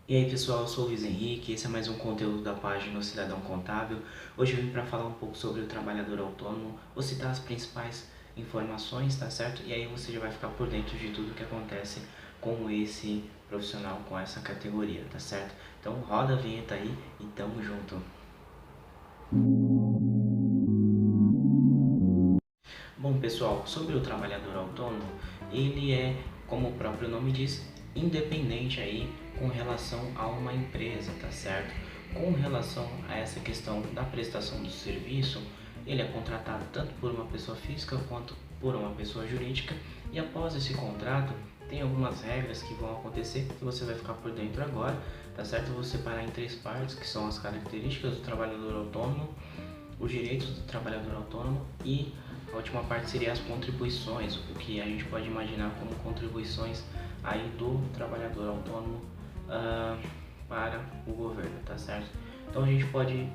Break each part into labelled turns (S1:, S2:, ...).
S1: E aí pessoal, eu sou o Luiz Henrique, esse é mais um conteúdo da página O Cidadão Contábil. Hoje eu vim para falar um pouco sobre o trabalhador autônomo, vou citar as principais informações, tá certo? E aí você já vai ficar por dentro de tudo que acontece com esse profissional, com essa categoria, tá certo? Então roda a vinheta aí e tamo junto. Bom pessoal, sobre o trabalhador autônomo, ele é, como o próprio nome diz, independente aí com relação a uma empresa, tá certo? Com relação a essa questão da prestação do serviço, ele é contratado tanto por uma pessoa física quanto por uma pessoa jurídica e após esse contrato tem algumas regras que vão acontecer que você vai ficar por dentro agora, tá certo? Eu vou separar em três partes, que são as características do trabalhador autônomo, os direitos do trabalhador autônomo e a última parte seria as contribuições, o que a gente pode imaginar como contribuições aí do trabalhador autônomo para o governo, tá certo? Então a gente pode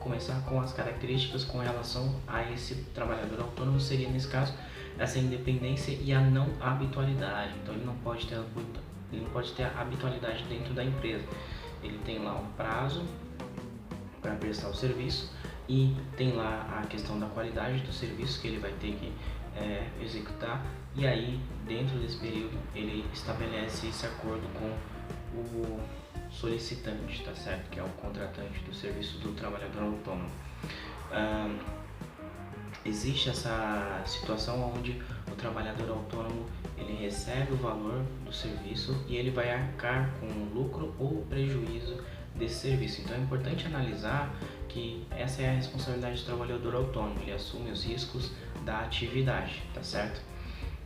S1: começar com as características com relação a esse trabalhador autônomo, seria nesse caso essa independência e a não habitualidade. Então ele não pode ter a habitualidade dentro da empresa. Ele tem lá um prazo para prestar o serviço e tem lá a questão da qualidade do serviço que ele vai ter que executar, e aí dentro desse período ele estabelece esse acordo com o solicitante, tá certo? Que é o contratante do serviço do trabalhador autônomo. Existe essa situação onde o trabalhador autônomo ele recebe o valor do serviço e ele vai arcar com o lucro ou prejuízo desse serviço. Então é importante analisar que essa é a responsabilidade do trabalhador autônomo, ele assume os riscos da atividade, tá certo?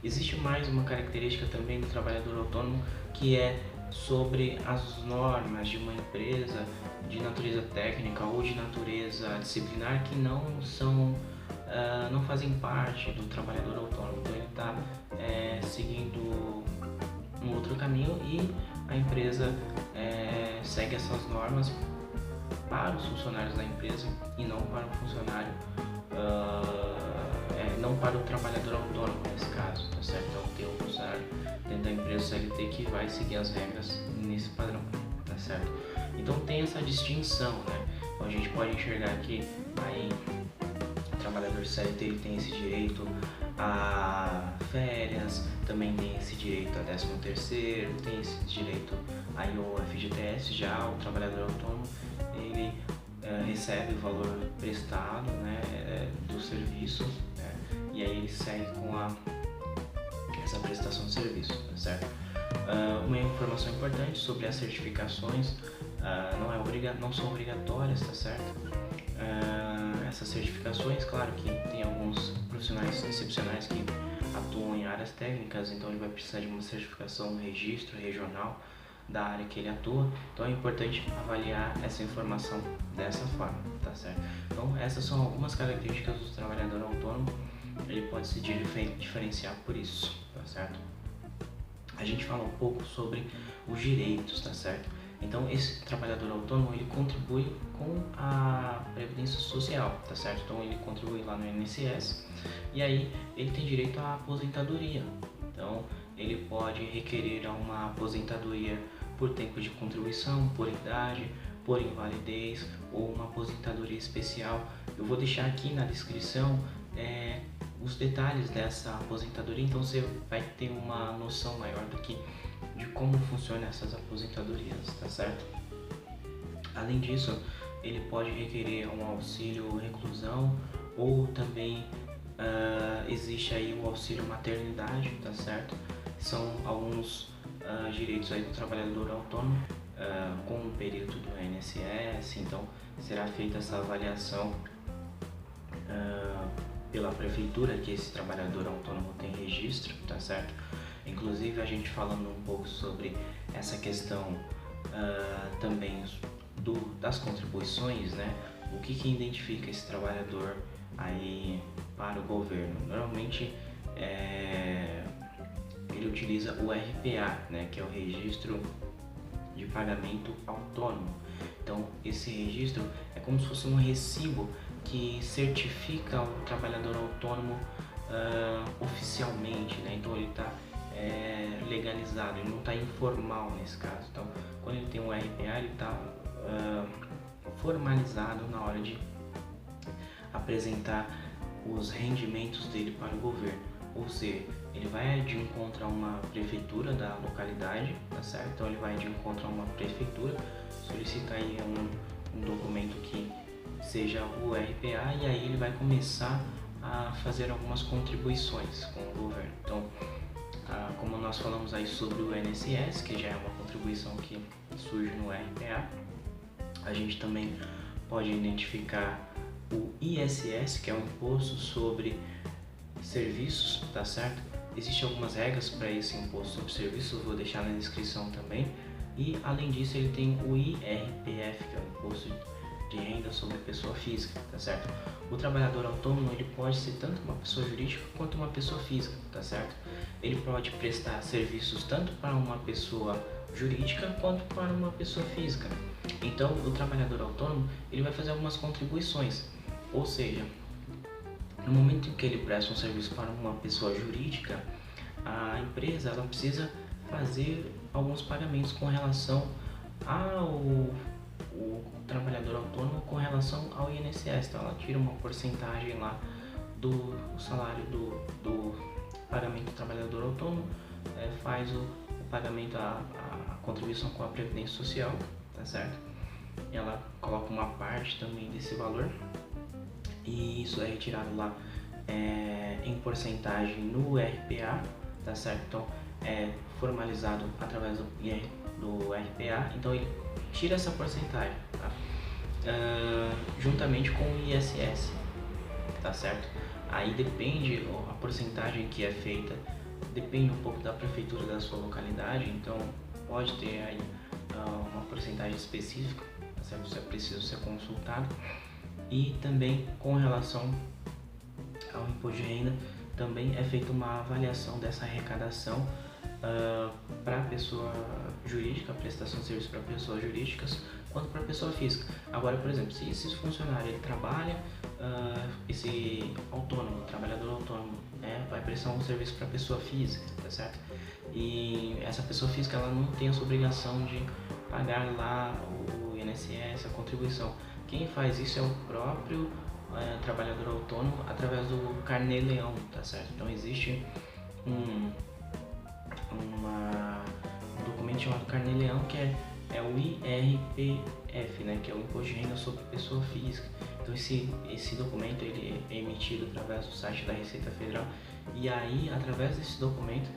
S1: Existe mais uma característica também do trabalhador autônomo que é sobre as normas de uma empresa de natureza técnica ou de natureza disciplinar que não fazem parte do trabalhador autônomo. Então ele está seguindo um outro caminho e a empresa segue essas normas para os funcionários da empresa e não para o funcionário, não para o trabalhador autônomo nesse caso, tá certo? Então tem um funcionário dentro da empresa CLT que vai seguir as regras nesse padrão, tá certo? Então tem essa distinção, né? Então a gente pode enxergar que aí o trabalhador CLT ele tem esse direito a férias, também tem esse direito a 13º, tem esse direito a FGTS. Já o trabalhador autônomo ele recebe o valor prestado, né, do serviço, né, e aí ele segue com essa prestação de serviço, tá certo? Uma informação importante sobre as certificações, não são obrigatórias, tá certo? Essas certificações, claro que tem alguns profissionais excepcionais que atuam em áreas técnicas, então ele vai precisar de uma certificação, um registro regional da área que ele atua, então é importante avaliar essa informação dessa forma, tá certo? Então essas são algumas características do trabalhador autônomo, ele pode se diferenciar por isso, tá certo? A gente fala um pouco sobre os direitos, tá certo? Então esse trabalhador autônomo ele contribui com a previdência social, tá certo? Então ele contribui lá no INSS e aí ele tem direito à aposentadoria. Então ele pode requerer uma aposentadoria por tempo de contribuição, por idade, por invalidez ou uma aposentadoria especial. Eu vou deixar aqui na descrição os detalhes dessa aposentadoria, então você vai ter uma noção maior de como funcionam essas aposentadorias, tá certo? Além disso, ele pode requerer um auxílio reclusão ou também existe aí o auxílio maternidade, tá certo? São alguns direitos aí do trabalhador autônomo com o período do INSS, então será feita essa avaliação pela prefeitura que esse trabalhador autônomo tem registro, tá certo? Inclusive a gente falando um pouco sobre essa questão também das contribuições, né? O que identifica esse trabalhador aí para o governo? Normalmente ele utiliza o RPA, né? Que é o Registro de Pagamento Autônomo. Então esse registro é como se fosse um recibo que certifica o trabalhador autônomo oficialmente, né? Então ele está legalizado, ele não está informal nesse caso. Então, quando ele tem um RPA, ele está formalizado na hora de apresentar os rendimentos dele para o governo. Ou seja, ele vai de encontro a uma prefeitura da localidade, tá certo? Então ele vai de encontro a uma prefeitura, solicita aí um documento que seja o RPA, e aí ele vai começar a fazer algumas contribuições com o governo. Então, como nós falamos aí sobre o INSS, que já é uma contribuição que surge no RPA, a gente também pode identificar o ISS, que é o Imposto sobre Serviços, tá certo? Existem algumas regras para esse Imposto sobre Serviços, vou deixar na descrição também. E além disso, ele tem o IRPF, que é o Imposto de Renda sobre Pessoa Física, tá certo? O trabalhador autônomo, ele pode ser tanto uma pessoa jurídica quanto uma pessoa física, tá certo? Ele pode prestar serviços tanto para uma pessoa jurídica quanto para uma pessoa física. Então, o trabalhador autônomo, ele vai fazer algumas contribuições, ou seja, no momento em que ele presta um serviço para uma pessoa jurídica, a empresa ela precisa fazer alguns pagamentos com relação ao trabalhador autônomo com relação ao INSS. Então ela tira uma porcentagem lá do salário do pagamento do trabalhador autônomo, faz o pagamento, a contribuição com a Previdência Social, tá certo? E ela coloca uma parte também desse valor, e isso é retirado lá em porcentagem no RPA, tá certo? Então é formalizado através do RPA, então ele tira essa porcentagem, tá? Juntamente com o ISS, tá certo? Aí depende, a porcentagem que é feita depende um pouco da prefeitura da sua localidade, então pode ter aí uma porcentagem específica, tá certo? Isso é preciso ser consultado. E também com relação ao imposto de renda, também é feita uma avaliação dessa arrecadação para pessoa jurídica, prestação de serviço para pessoas jurídicas, quanto para pessoa física. Agora, por exemplo, se esse funcionário ele trabalha, esse autônomo, trabalhador autônomo, vai prestar um serviço para pessoa física, tá certo? E essa pessoa física ela não tem essa obrigação de pagar lá o INSS, a contribuição. Quem faz isso é o próprio trabalhador autônomo através do Carnê-Leão, tá certo? Então existe um documento chamado Carnê-Leão, que é o IRPF, né? Que é o Imposto de Renda sobre Pessoa Física. Então esse documento ele é emitido através do site da Receita Federal, e aí através desse documento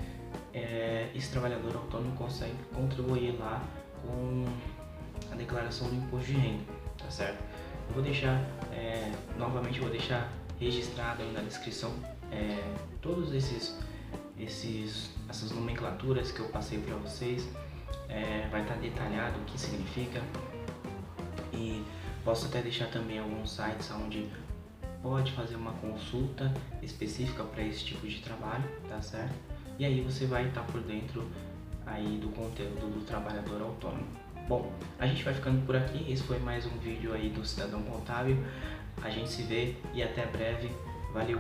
S1: esse trabalhador autônomo consegue contribuir lá com a declaração do Imposto de Renda, tá certo? Eu vou deixar, novamente vou deixar registrado aí na descrição todos essas nomenclaturas que eu passei para vocês, vai estar detalhado o que significa, e posso até deixar também alguns sites onde pode fazer uma consulta específica para esse tipo de trabalho, tá certo? E aí você vai estar por dentro aí do conteúdo do trabalhador autônomo. Bom, a gente vai ficando por aqui. Esse foi mais um vídeo aí do Cidadão Contábil. A gente se vê e até breve. Valeu!